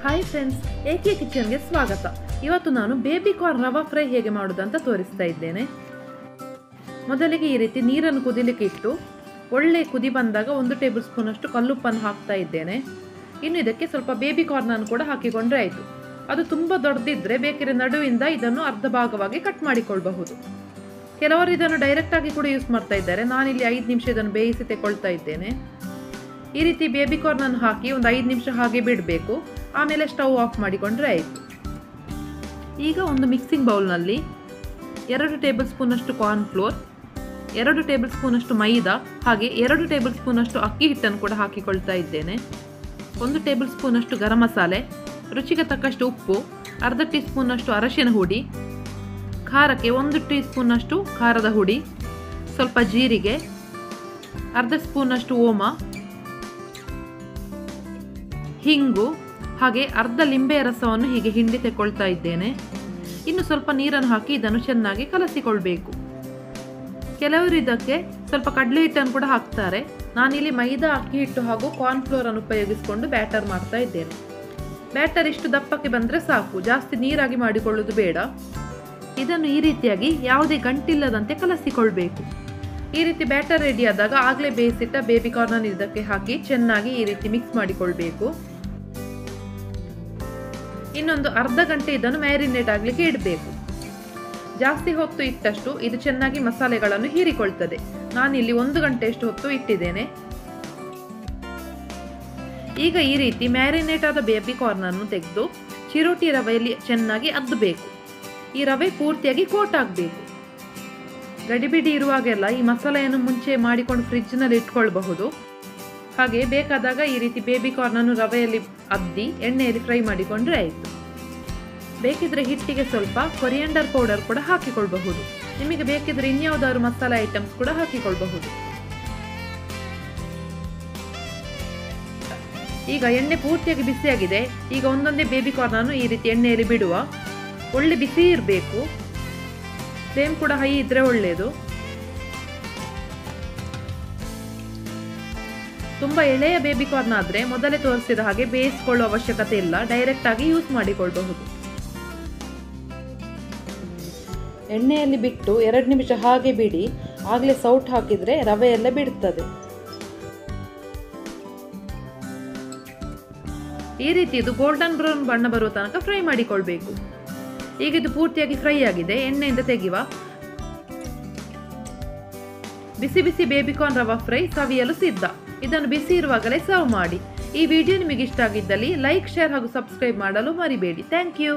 Hi friends, ಏಕೆ ಕಿಚನ್ಗೆ ಸ್ವಾಗತ. ಇವತ್ತು ನಾನು ಬೇಬಿ ಕಾರ್ನ್ ರವಾ ಫ್ರೈ ಹೇಗೆ ಮಾಡೋದಂತ ತೋರಿಸ್ತಾ ಇದ್ದೇನೆ. ಮೊದಲಿಗೆ ಈ ರೀತಿ ನೀರನ್ನು ಕುದಿಲಿಕ್ಕೆ ಇಟ್ಟು ಒಳ್ಳೆ ಕುದಿ ಬಂದಾಗ 1 ಟೇಬಲ್ ಸ್ಪೂನ್ ಅಷ್ಟು ಕಲ್ಲುಪ್ಪನ್ನು ಹಾಕ್ತಾ ಇದ್ದೇನೆ. ಇನ್ನು ಇದಕ್ಕೆ ಸ್ವಲ್ಪ ಬೇಬಿ ಕಾರ್ನನ್ನು ಕೂಡ ಹಾಕಿಕೊಂಡ್ರೆ ಆಯಿತು. ಅದು ತುಂಬ ದೊಡ್ಡದಿದ್ರೆ ಬೇಕಿದ್ರೆ ನಡುವಿಂದ ಇದನ್ನು ಅರ್ಧ ಭಾಗವಾಗಿ ಕಟ್ ಮಾಡಿಕೊಳ್ಳಬಹುದು. ಕೆಲವರು ಇದನ್ನು ಡೈರೆಕ್ಟ್ ಆಗಿ ಕೂಡ ಯೂಸ್ ಮಾಡ್ತಾ ಇದ್ದಾರೆ. ನಾನಿಲ್ಲಿ 5 ನಿಮಿಷ ಇದನ್ನು ಬೇಯಿಸಿ ತೆಗೊಳ್ತಾ ಇದ್ದೇನೆ. ಈ ರೀತಿ ಬೇಬಿ ಕಾರ್ನನ್ನು ಹಾಕಿ ಒಂದು 5 ನಿಮಿಷ ಹಾಗೆ ಬಿಡಬೇಕು. ಆಮೇಲೆ ಸ್ಟವ್ ಆಫ್ ಮಾಡಿಕೊಂಡ್ರೆ ಆಯಿತು. ಈಗ ಒಂದು ಮಿಕ್ಸಿಂಗ್ ಬೌಲ್ನಲ್ಲಿ 2 ಟೇಬಲ್ ಸ್ಪೂನ್ ಅಷ್ಟು ಕಾರ್ನ್ ಫ್ಲೋರ್, 2 ಟೇಬಲ್ ಸ್ಪೂನ್ ಅಷ್ಟು ಮೈದಾ ಹಾಗೆ 2 ಟೇಬಲ್ ಸ್ಪೂನ್ ಅಷ್ಟು ಅಕ್ಕಿ ಹಿಟ್ಟನ್ನು ಕೂಡ ಹಾಕಿಕೊಳ್ತಾ ಇದ್ದೇನೆ. 1 ಟೇಬಲ್ ಸ್ಪೂನ್ ಅಷ್ಟು ಗರಂ ಮಸಾಲೆ, ರುಚಿಗೆ ತಕ್ಕಷ್ಟು ಉಪ್ಪು, ಅರ್ಧ ಟೀ ಸ್ಪೂನ್ ಅಷ್ಟು ಅರಶಿನ ಹುಡಿ, ಖಾರಕ್ಕೆ 1 ಟೀ ಸ್ಪೂನ್ ಅಷ್ಟು ಖಾರದ ಹುಡಿ, ಸ್ವಲ್ಪ ಜೀರಿಗೆ, ಅರ್ಧ ಸ್ಪೂನ್ ಅಷ್ಟು ಓಮ, ಹಿಂಗು ಹಾಗೆ ಅರ್ಧ ಲಿಂಬೆಯ ರಸವನ್ನು ಹೀಗೆ ಹಿಂಡಿ ತೆಗೊಳ್ತಾ ಇದ್ದೇನೆ. ಇನ್ನು ಸ್ವಲ್ಪ ನೀರನ್ನು ಹಾಕಿ ಇದನ್ನು ಚೆನ್ನಾಗಿ ಕಲಸಿಕೊಳ್ಬೇಕು. ಕೆಲವರು ಇದಕ್ಕೆ ಸ್ವಲ್ಪ ಕಡಲೆ ಹಿಟ್ಟನ್ನು ಕೂಡ ಹಾಕ್ತಾರೆ. ನಾನಿಲ್ಲಿ ಮೈದಾ, ಅಕ್ಕಿ ಹಿಟ್ಟು ಹಾಗೂ ಕಾರ್ನ್ ಫ್ಲೋರ್ ಅನ್ನು ಉಪಯೋಗಿಸಿಕೊಂಡು ಬ್ಯಾಟರ್ ಮಾಡ್ತಾ ಇದ್ದೇನೆ. ಬ್ಯಾಟರ್ ಇಷ್ಟು ದಪ್ಪಕ್ಕೆ ಬಂದರೆ ಸಾಕು, ಜಾಸ್ತಿ ನೀರಾಗಿ ಮಾಡಿಕೊಳ್ಳುವುದು ಬೇಡ. ಇದನ್ನು ಈ ರೀತಿಯಾಗಿ ಯಾವುದೇ ಗಂಟಿಲ್ಲದಂತೆ ಕಲಸಿಕೊಳ್ಬೇಕು. ಈ ರೀತಿ ಬ್ಯಾಟರ್ ರೆಡಿ ಆದಾಗ ಆಗಲೇ ಬೇಯಿಸಿಟ್ಟ ಬೇಬಿ ಕಾರ್ನ್ ಇದಕ್ಕೆ ಹಾಕಿ ಚೆನ್ನಾಗಿ ಈ ರೀತಿ ಮಿಕ್ಸ್ ಮಾಡಿಕೊಳ್ಬೇಕು. ಇನ್ನೊಂದು ಅರ್ಧ ಗಂಟೆ ಇದನ್ನು ಮ್ಯಾರಿನೇಟ್ ಆಗಲಿಕ್ಕೆ ಇಡಬೇಕು. ಜಾಸ್ತಿ ಹೊತ್ತು ಇಟ್ಟಷ್ಟು ಇದು ಚೆನ್ನಾಗಿ ಮಸಾಲೆಗಳನ್ನು ಹೀರಿಕೊಳ್ತದೆ. ನಾನಿಲ್ಲಿ 1 ಗಂಟೆಯಷ್ಟು ಹೊತ್ತು ಇಟ್ಟಿದ್ದೇನೆ. ಈಗ ಈ ರೀತಿ ಮ್ಯಾರಿನೇಟ್ ಆದ ಬೇಬಿ ಕಾರ್ನ್ ಅನ್ನು ತೆಗೆದು ಚಿರೋಟಿ ರವೆಯಲ್ಲಿ ಚೆನ್ನಾಗಿ ಅದ್ದಬೇಕು. ಈ ರವೆ ಪೂರ್ತಿಯಾಗಿ ಕೋಟ್ ಆಗಬೇಕು. ಗಡಿಬಿಡಿ ಇರುವಾಗೆಲ್ಲ ಈ ಮಸಾಲೆಯನ್ನು ಮುಂಚೆ ಮಾಡಿಕೊಂಡು ಫ್ರಿಡ್ಜ್ನಲ್ಲಿ ಇಟ್ಕೊಳ್ಬಹುದು. ಹಾಗೆ ಬೇಕಾದಾಗ ಈ ರೀತಿ ಬೇಬಿ ಕಾರ್ನ್ ಅನ್ನು ರವೆಯಲ್ಲಿ ಅದ್ದಿ ಎಣ್ಣೆಯಲ್ಲಿ ಫ್ರೈ ಮಾಡಿಕೊಂಡ್ರೆ ಆಯಿತು. ಬೇಕಿದ್ರೆ ಹಿಟ್ಟಿಗೆ ಸ್ವಲ್ಪ ಕೊರಿಯಂಡರ್ ಪೌಡರ್ ಕೂಡ ಹಾಕಿಕೊಳ್ಳಬಹುದು. ನಿಮಗೆ ಬೇಕಿದ್ರೆ ಇನ್ಯಾವುದಾದ್ರು ಮಸಾಲೆ ಐಟಮ್ಸ್ ಕೂಡ ಹಾಕಿಕೊಳ್ಳಬಹುದು. ಈಗ ಎಣ್ಣೆ ಪೂರ್ತಿಯಾಗಿ ಬಿಸಿಯಾಗಿದೆ. ಈಗ ಒಂದೊಂದೇ ಬೇಬಿ ಕಾರ್ನ್ ಅನ್ನು ಈ ರೀತಿ ಎಣ್ಣೆಯಲ್ಲಿ ಬಿಡುವ. ಒಳ್ಳೆ ಬಿಸಿ ಇರಬೇಕು. ಫ್ಲೇಮ್ ಕೂಡ ಹೈ ಇದ್ರೆ ಒಳ್ಳೆಯದು. ತುಂಬ ಎಳೆಯ ಬೇಬಿ ಕಾರ್ನ್ ಆದರೆ ಮೊದಲೇ ತೋರಿಸಿದ ಹಾಗೆ ಬೇಯಿಸಿಕೊಳ್ಳುವ ಅವಶ್ಯಕತೆ ಇಲ್ಲ, ಡೈರೆಕ್ಟ್ ಆಗಿ ಯೂಸ್ ಮಾಡಿಕೊಳ್ಳಬಹುದು. ಎಣ್ಣೆಯಲ್ಲಿ ಬಿಟ್ಟು 2 ನಿಮಿಷ ಹಾಗೆ ಬಿಡಿ. ಆಗಲೇ ಸೌಟ್ ಹಾಕಿದರೆ ರವೆ ಎಲ್ಲ ಬಿಡ್ತದೆ. ಈ ರೀತಿ ಇದು ಗೋಲ್ಡನ್ ಬ್ರೌನ್ ಬಣ್ಣ ಬರುವ ತನಕ ಫ್ರೈ ಮಾಡಿಕೊಳ್ಬೇಕು. ಈಗ ಇದು ಪೂರ್ತಿಯಾಗಿ ಫ್ರೈ ಆಗಿದೆ. ಎಣ್ಣೆಯಿಂದ ತೆಗೆಯುವ. ಬಿಸಿ ಬಿಸಿ ಬೇಬಿ ಕಾರ್ನ್ ರವಾ ಫ್ರೈ ಸವಿಯಲು ಸಿದ್ಧ. ಇದನ್ನು ಬಿಸಿ ಇರುವಾಗಲೇ ಸರ್ವ್ ಮಾಡಿ. ಈ ವಿಡಿಯೋ ನಿಮಗೆ ಇಷ್ಟ ಆಗಿದ್ದಲ್ಲಿ ಲೈಕ್, ಶೇರ್ ಹಾಗೂ ಸಬ್ಸ್ಕ್ರೈಬ್ ಮಾಡಲು ಮರಿಬೇಡಿ. Thank you.